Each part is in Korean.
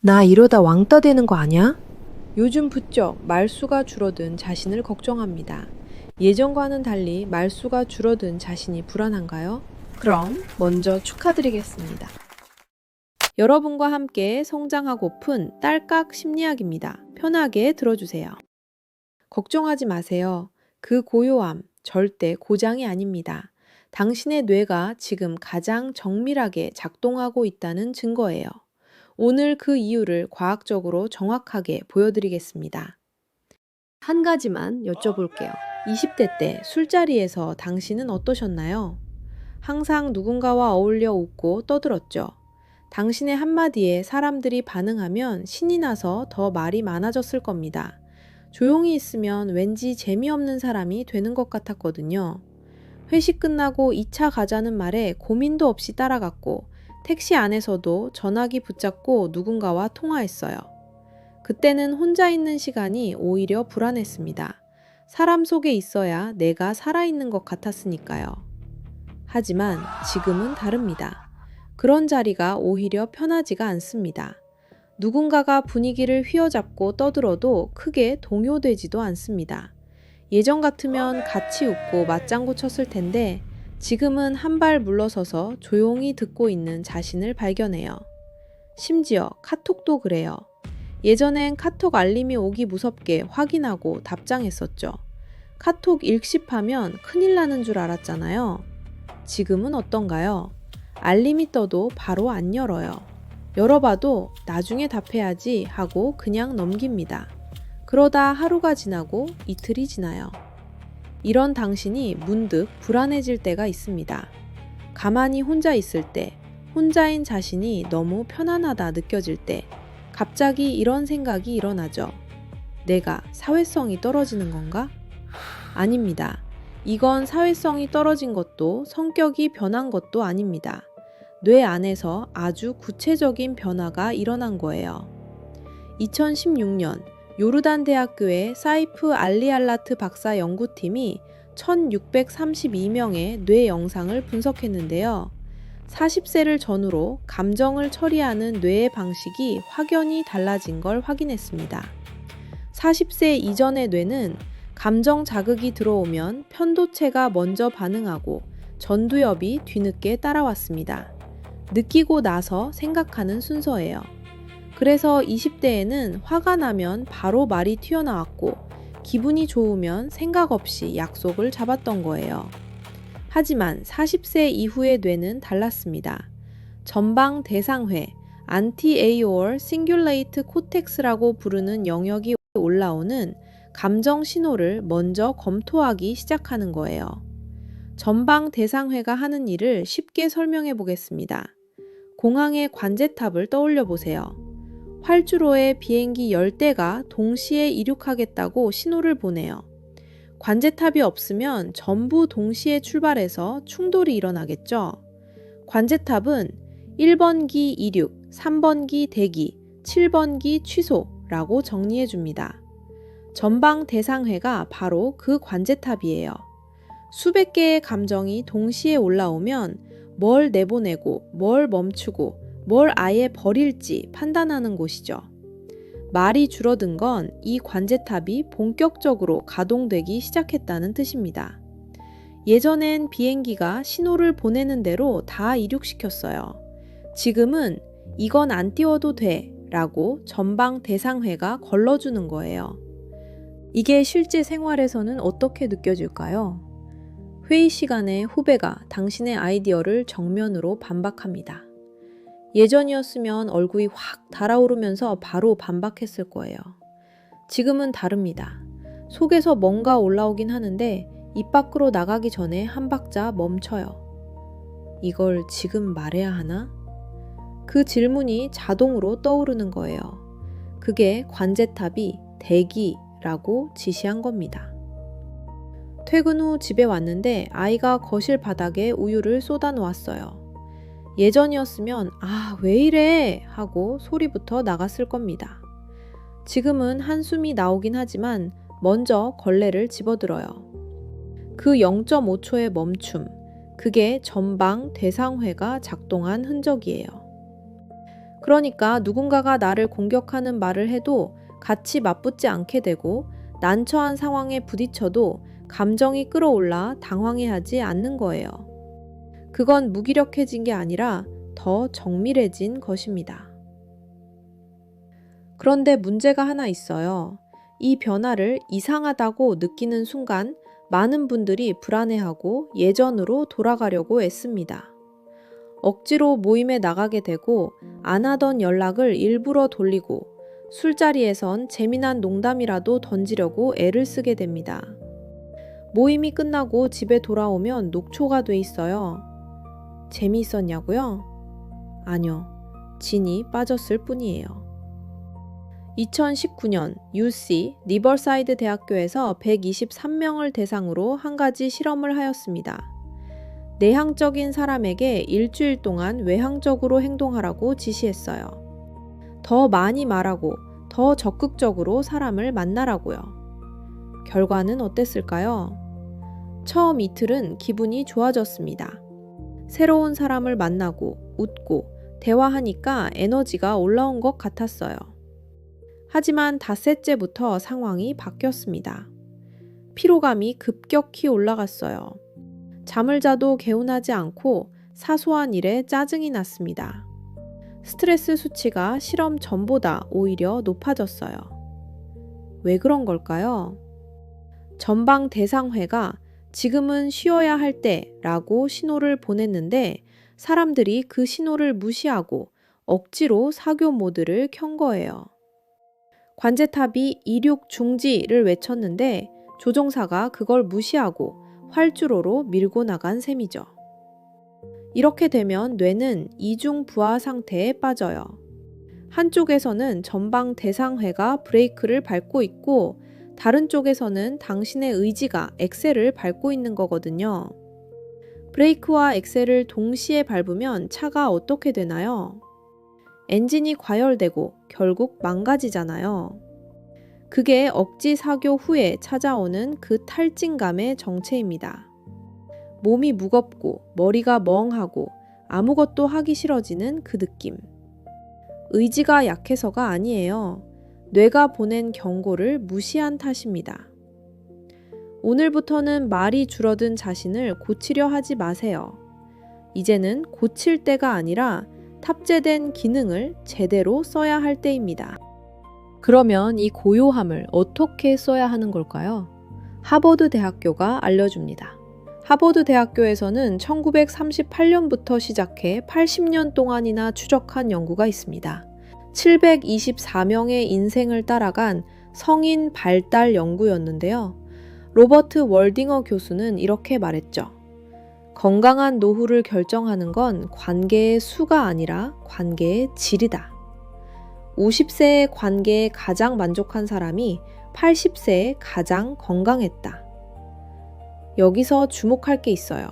나 이러다 왕따 되는 거 아니야? 요즘 부쩍 말수가 줄어든 자신을 걱정합니다. 예전과는 달리 말수가 줄어든 자신이 불안한가요? 그럼 먼저 축하드리겠습니다. 여러분과 함께 성장하고픈 딸깍 심리학입니다. 편하게 들어주세요. 걱정하지 마세요. 그 고요함 절대 고장이 아닙니다. 당신의 뇌가 지금 가장 정밀하게 작동하고 있다는 증거예요. 오늘 그 이유를 과학적으로 정확하게 보여드리겠습니다. 한 가지만 여쭤볼게요. 20대 때 술자리에서 당신은 어떠셨나요? 항상 누군가와 어울려 웃고 떠들었죠. 당신의 한마디에 사람들이 반응하면 신이 나서 더 말이 많아졌을 겁니다. 조용히 있으면 왠지 재미없는 사람이 되는 것 같았거든요. 회식 끝나고 2차 가자는 말에 고민도 없이 따라갔고, 택시 안에서도 전화기 붙잡고 누군가와 통화했어요. 그때는 혼자 있는 시간이 오히려 불안했습니다. 사람 속에 있어야 내가 살아있는 것 같았으니까요. 하지만 지금은 다릅니다. 그런 자리가 오히려 편하지가 않습니다. 누군가가 분위기를 휘어잡고 떠들어도 크게 동요되지도 않습니다. 예전 같으면 같이 웃고 맞장구 쳤을 텐데 지금은 한 발 물러서서 조용히 듣고 있는 자신을 발견해요. 심지어 카톡도 그래요. 예전엔 카톡 알림이 오기 무섭게 확인하고 답장했었죠. 카톡 읽씹하면 큰일 나는 줄 알았잖아요. 지금은 어떤가요? 알림이 떠도 바로 안 열어요. 열어봐도 나중에 답해야지 하고 그냥 넘깁니다. 그러다 하루가 지나고 이틀이 지나요. 이런 당신이 문득 불안해질 때가 있습니다. 가만히 혼자 있을 때, 혼자인 자신이 너무 편안하다 느껴질 때, 갑자기 이런 생각이 일어나죠. 내가 사회성이 떨어지는 건가? 아닙니다. 이건 사회성이 떨어진 것도 성격이 변한 것도 아닙니다. 뇌 안에서 아주 구체적인 변화가 일어난 거예요. 2016년 요르단 대학교의 사이프 알리알라트 박사 연구팀이 1632명의 뇌 영상을 분석했는데요. 40세를 전후로 감정을 처리하는 뇌의 방식이 확연히 달라진 걸 확인했습니다. 40세 이전의 뇌는 감정 자극이 들어오면 편도체가 먼저 반응하고 전두엽이 뒤늦게 따라왔습니다. 느끼고 나서 생각하는 순서예요. 그래서 20대에는 화가 나면 바로 말이 튀어나왔고 기분이 좋으면 생각 없이 약속을 잡았던 거예요. 하지만 40세 이후의 뇌는 달랐습니다. 전방 대상회, Anti-AOR Cingulate Cortex라고 부르는 영역이 올라오는 감정 신호를 먼저 검토하기 시작하는 거예요. 전방 대상회가 하는 일을 쉽게 설명해 보겠습니다. 공항의 관제탑을 떠올려 보세요. 활주로에 비행기 10대가 동시에 이륙하겠다고 신호를 보내요. 관제탑이 없으면 전부 동시에 출발해서 충돌이 일어나겠죠. 관제탑은 1번기 이륙, 3번기 대기, 7번기 취소라고 정리해 줍니다. 전방 대상회가 바로 그 관제탑이에요. 수백 개의 감정이 동시에 올라오면 뭘 내보내고 뭘 멈추고 뭘 아예 버릴지 판단하는 곳이죠. 말이 줄어든 건 이 관제탑이 본격적으로 가동되기 시작했다는 뜻입니다. 예전엔 비행기가 신호를 보내는 대로 다 이륙시켰어요. 지금은 이건 안 띄워도 돼 라고 전방 대상회가 걸러주는 거예요. 이게 실제 생활에서는 어떻게 느껴질까요? 회의 시간에 후배가 당신의 아이디어를 정면으로 반박합니다. 예전이었으면 얼굴이 확 달아오르면서 바로 반박했을 거예요. 지금은 다릅니다. 속에서 뭔가 올라오긴 하는데 입 밖으로 나가기 전에 한 박자 멈춰요. 이걸 지금 말해야 하나? 그 질문이 자동으로 떠오르는 거예요. 그게 관제탑이 대기라고 지시한 겁니다. 퇴근 후 집에 왔는데 아이가 거실 바닥에 우유를 쏟아 놓았어요. 예전이었으면 왜 이래 하고 소리부터 나갔을 겁니다. 지금은 한숨이 나오긴 하지만 먼저 걸레를 집어들어요. 그 0.5초의 멈춤, 그게 전방 대상회가 작동한 흔적이에요. 그러니까 누군가가 나를 공격하는 말을 해도 같이 맞붙지 않게 되고 난처한 상황에 부딪혀도 감정이 끌어올라 당황해하지 않는 거예요. 그건 무기력해진 게 아니라 더 정밀해진 것입니다. 그런데 문제가 하나 있어요. 이 변화를 이상하다고 느끼는 순간 많은 분들이 불안해하고 예전으로 돌아가려고 애씁니다. 억지로 모임에 나가게 되고 안 하던 연락을 일부러 돌리고 술자리에선 재미난 농담이라도 던지려고 애를 쓰게 됩니다. 모임이 끝나고 집에 돌아오면 녹초가 돼 있어요. 재미있었냐고요? 아니요. 진이 빠졌을 뿐이에요. 2019년 UC 리버사이드 대학교에서 123명을 대상으로 한 가지 실험을 하였습니다. 내향적인 사람에게 일주일 동안 외향적으로 행동하라고 지시했어요. 더 많이 말하고 더 적극적으로 사람을 만나라고요. 결과는 어땠을까요? 처음 이틀은 기분이 좋아졌습니다. 새로운 사람을 만나고 웃고 대화하니까 에너지가 올라온 것 같았어요. 하지만 닷새째부터 상황이 바뀌었습니다. 피로감이 급격히 올라갔어요. 잠을 자도 개운하지 않고 사소한 일에 짜증이 났습니다. 스트레스 수치가 실험 전보다 오히려 높아졌어요. 왜 그런 걸까요? 전방 대상회가 지금은 쉬어야 할 때라고 신호를 보냈는데 사람들이 그 신호를 무시하고 억지로 사교 모드를 켠 거예요. 관제탑이 이륙 중지를 외쳤는데 조종사가 그걸 무시하고 활주로로 밀고 나간 셈이죠. 이렇게 되면 뇌는 이중 부하 상태에 빠져요. 한쪽에서는 전방 대상회가 브레이크를 밟고 있고 다른 쪽에서는 당신의 의지가 엑셀을 밟고 있는 거거든요. 브레이크와 엑셀을 동시에 밟으면 차가 어떻게 되나요? 엔진이 과열되고 결국 망가지잖아요. 그게 억지 사교 후에 찾아오는 그 탈진감의 정체입니다. 몸이 무겁고 머리가 멍하고 아무것도 하기 싫어지는 그 느낌. 의지가 약해서가 아니에요. 뇌가 보낸 경고를 무시한 탓입니다. 오늘부터는 말이 줄어든 자신을 고치려 하지 마세요. 이제는 고칠 때가 아니라 탑재된 기능을 제대로 써야 할 때입니다. 그러면 이 고요함을 어떻게 써야 하는 걸까요? 하버드 대학교가 알려줍니다. 하버드 대학교에서는 1938년부터 시작해 80년 동안이나 추적한 연구가 있습니다. 724명의 인생을 따라간 성인 발달 연구였는데요. 로버트 월딩어 교수는 이렇게 말했죠. 건강한 노후를 결정하는 건 관계의 수가 아니라 관계의 질이다. 50세의 관계에 가장 만족한 사람이 80세에 가장 건강했다. 여기서 주목할 게 있어요.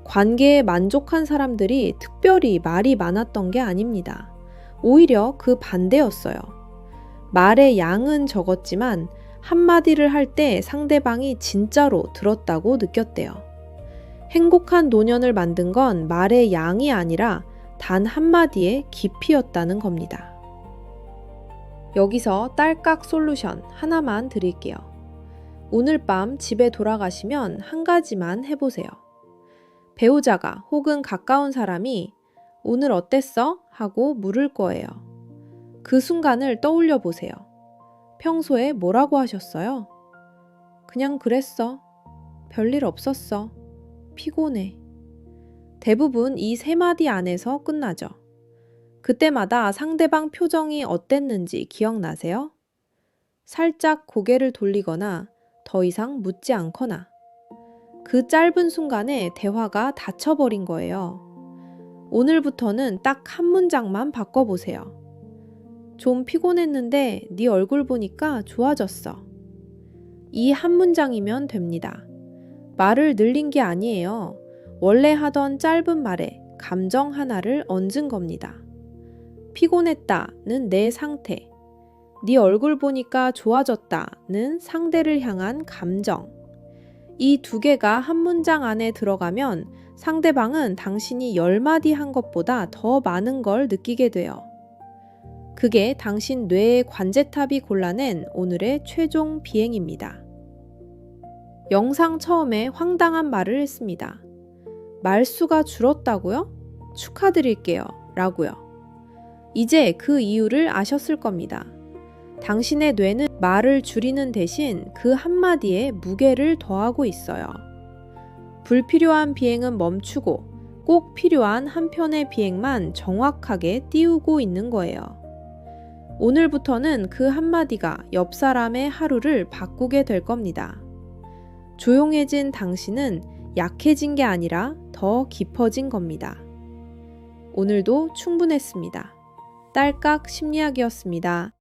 관계에 만족한 사람들이 특별히 말이 많았던 게 아닙니다. 오히려 그 반대였어요. 말의 양은 적었지만 한마디를 할 때 상대방이 진짜로 들었다고 느꼈대요. 행복한 노년을 만든 건 말의 양이 아니라 단 한마디의 깊이였다는 겁니다. 여기서 딸깍 솔루션 하나만 드릴게요. 오늘 밤 집에 돌아가시면 한 가지만 해보세요. 배우자가 혹은 가까운 사람이 오늘 어땠어? 하고 물을 거예요. 그 순간을 떠올려 보세요. 평소에 뭐라고 하셨어요? 그냥 그랬어. 별일 없었어. 피곤해. 대부분 이 세 마디 안에서 끝나죠. 그때마다 상대방 표정이 어땠는지 기억나세요? 살짝 고개를 돌리거나 더 이상 묻지 않거나 그 짧은 순간에 대화가 닫혀버린 거예요. 오늘부터는 딱 한 문장만 바꿔보세요. 좀 피곤했는데 네 얼굴 보니까 좋아졌어. 이 한 문장이면 됩니다. 말을 늘린 게 아니에요. 원래 하던 짧은 말에 감정 하나를 얹은 겁니다. 피곤했다는 내 상태, 네 얼굴 보니까 좋아졌다는 상대를 향한 감정. 이 두 개가 한 문장 안에 들어가면 상대방은 당신이 10마디 한 것보다 더 많은 걸 느끼게 돼요. 그게 당신 뇌의 관제탑이 골라낸 오늘의 최종 비행입니다. 영상 처음에 황당한 말을 했습니다. 말수가 줄었다고요? 축하드릴게요. 라고요. 이제 그 이유를 아셨을 겁니다. 당신의 뇌는 말을 줄이는 대신 그 한마디에 무게를 더하고 있어요. 불필요한 비행은 멈추고 꼭 필요한 한 편의 비행만 정확하게 띄우고 있는 거예요. 오늘부터는 그 한마디가 옆 사람의 하루를 바꾸게 될 겁니다. 조용해진 당신은 약해진 게 아니라 더 깊어진 겁니다. 오늘도 충분했습니다. 딸깍 심리학이었습니다.